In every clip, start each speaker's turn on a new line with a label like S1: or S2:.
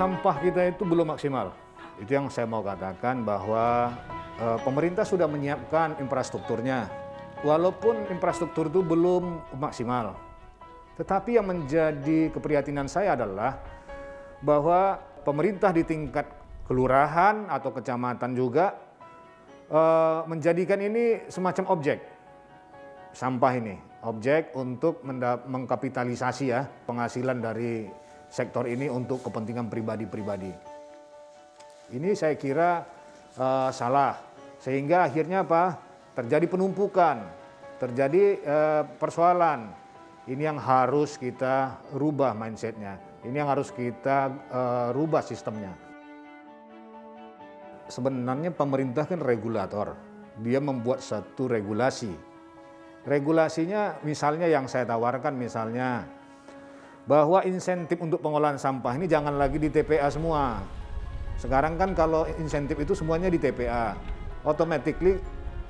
S1: sampah kita itu belum maksimal. Itu yang saya mau katakan bahwa pemerintah sudah menyiapkan infrastrukturnya. Walaupun infrastruktur itu belum maksimal. Tetapi yang menjadi keprihatinan saya adalah bahwa pemerintah di tingkat kelurahan atau kecamatan juga menjadikan ini semacam objek. Sampah ini, objek untuk mengkapitalisasi ya penghasilan dari sektor ini untuk kepentingan pribadi-pribadi. Ini saya kira salah, sehingga akhirnya apa? Terjadi penumpukan, terjadi persoalan. Ini yang harus kita rubah mindsetnya, ini yang harus kita rubah sistemnya. Sebenarnya pemerintah kan regulator, dia membuat satu regulasi. Regulasinya misalnya yang saya tawarkan misalnya, bahwa insentif untuk pengolahan sampah ini jangan lagi di TPA semua. Sekarang kan kalau insentif itu semuanya di TPA, automatically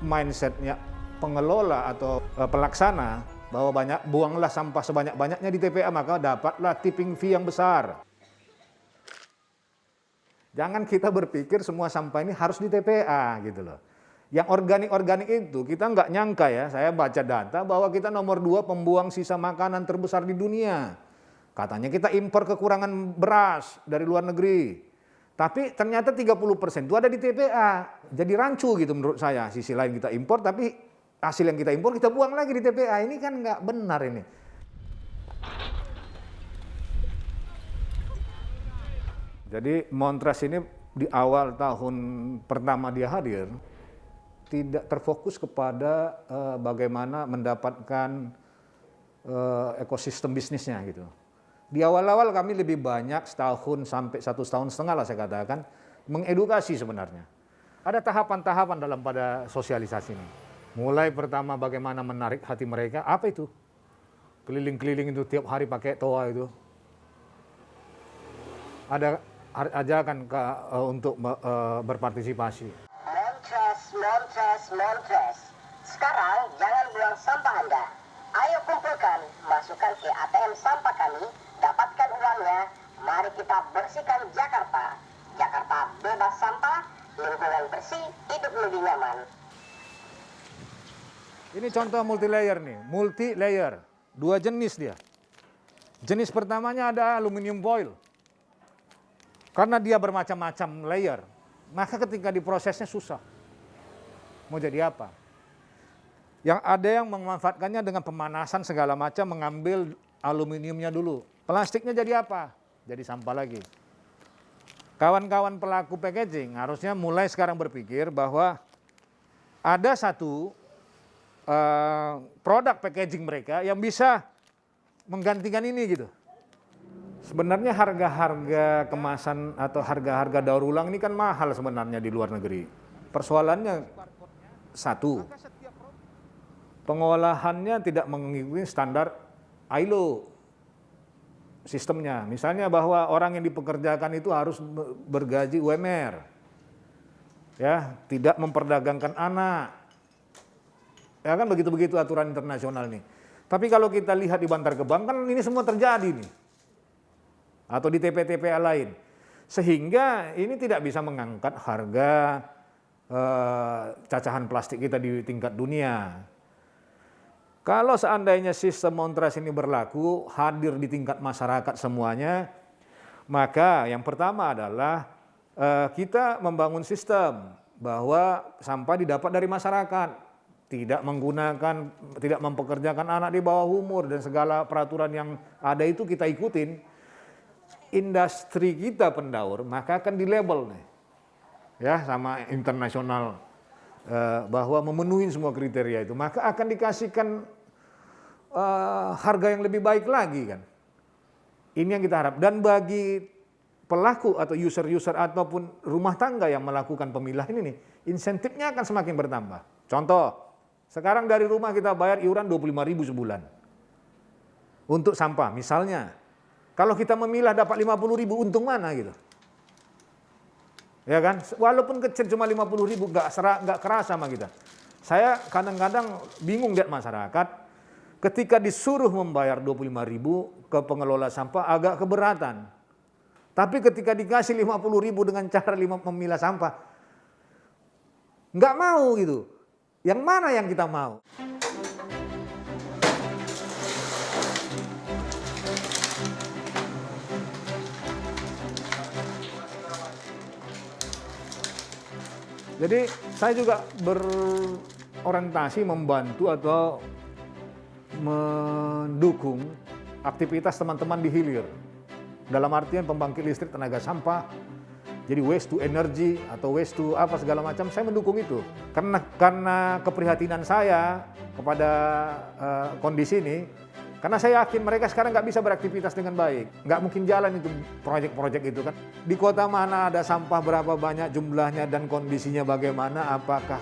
S1: mindsetnya pengelola atau pelaksana bahwa buanglah sampah sebanyak-banyaknya di TPA, maka dapatlah tipping fee yang besar. Jangan kita berpikir semua sampah ini harus di TPA gitu loh. Yang organik-organik itu kita nggak nyangka ya, saya baca data bahwa kita nomor 2 pembuang sisa makanan terbesar di dunia. Katanya kita impor kekurangan beras dari luar negeri. Tapi ternyata 30% itu ada di TPA. Jadi rancu gitu menurut saya. Sisi lain kita impor, tapi hasil yang kita impor kita buang lagi di TPA. Ini kan nggak benar ini. Jadi Montress ini di awal tahun pertama dia hadir, tidak terfokus kepada bagaimana mendapatkan ekosistem bisnisnya gitu. Di awal-awal kami lebih banyak setahun sampai 1,5 tahun lah saya katakan mengedukasi sebenarnya. Ada tahapan-tahapan dalam pada sosialisasi ini. Mulai pertama bagaimana menarik hati mereka, apa itu? Keliling-keliling itu tiap hari pakai toa itu. Ada ajakan untuk berpartisipasi.
S2: Montress. Sekarang jangan buang sampah Anda. Ayo kumpulkan, masukkan ke ATM sampah kami, dapatkan uangnya. Mari kita bersihkan Jakarta. Jakarta bebas sampah, lingkungan bersih, hidup lebih nyaman.
S1: Ini contoh multi-layer nih, multi-layer. 2 jenis dia. Jenis pertamanya ada aluminium foil. Karena dia bermacam-macam layer, maka ketika diprosesnya susah. Mau jadi apa? Yang ada yang memanfaatkannya dengan pemanasan segala macam, mengambil aluminiumnya dulu. Plastiknya jadi apa? Jadi sampah lagi. Kawan-kawan pelaku packaging harusnya mulai sekarang berpikir bahwa ada satu produk packaging mereka yang bisa menggantikan ini gitu. Sebenarnya harga-harga kemasan atau harga-harga daur ulang ini kan mahal sebenarnya di luar negeri. Persoalannya satu, pengolahannya tidak mengikuti standar ILO sistemnya. Misalnya bahwa orang yang dipekerjakan itu harus bergaji UMR, ya, tidak memperdagangkan anak, ya kan begitu-begitu aturan internasional nih. Tapi kalau kita lihat di Bantar Gebang kan ini semua terjadi nih, atau di TPA lain, sehingga ini tidak bisa mengangkat harga cacahan plastik kita di tingkat dunia. Kalau seandainya sistem Montress ini berlaku, hadir di tingkat masyarakat semuanya, maka yang pertama adalah kita membangun sistem bahwa sampah didapat dari masyarakat, tidak mempekerjakan anak di bawah umur dan segala peraturan yang ada itu kita ikutin. Industri kita pendaur maka akan dilabel nih, ya, sama internasional bahwa memenuhi semua kriteria itu, maka akan dikasihkan harga yang lebih baik lagi kan. Ini yang kita harap. Dan bagi pelaku atau user-user ataupun rumah tangga yang melakukan pemilahan ini, insentifnya akan semakin bertambah. Contoh, sekarang dari rumah kita bayar iuran 25.000 sebulan untuk sampah misalnya. Kalau kita memilah dapat 50.000, untung mana gitu? Ya kan? Walaupun kecil cuma 50.000, nggak kerasa sama kita. Saya kadang-kadang bingung lihat masyarakat ketika disuruh membayar 25.000 ke pengelola sampah agak keberatan. Tapi ketika dikasih 50.000 dengan cara memilah sampah, nggak mau gitu. Yang mana yang kita mau? Jadi saya juga berorientasi membantu atau mendukung aktivitas teman-teman di hilir. Dalam artian pembangkit listrik tenaga sampah, jadi waste to energy atau waste to apa segala macam, saya mendukung itu. Karena keprihatinan saya kepada kondisi ini, karena saya yakin mereka sekarang nggak bisa beraktivitas dengan baik. Nggak mungkin jalan itu proyek-proyek itu kan. Di kota mana ada sampah berapa banyak jumlahnya dan kondisinya bagaimana, apakah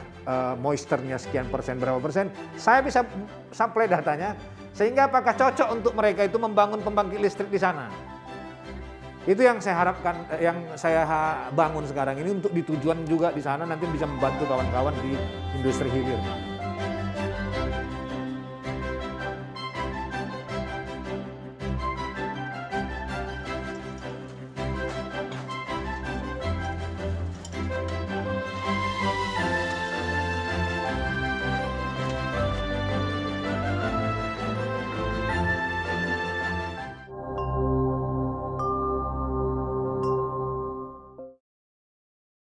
S1: moisture-nya sekian persen, berapa persen, saya bisa supply datanya, sehingga apakah cocok untuk mereka itu membangun pembangkit listrik di sana. Itu yang saya harapkan, yang saya bangun sekarang ini untuk ditujuan juga di sana nanti bisa membantu kawan-kawan di industri hilir.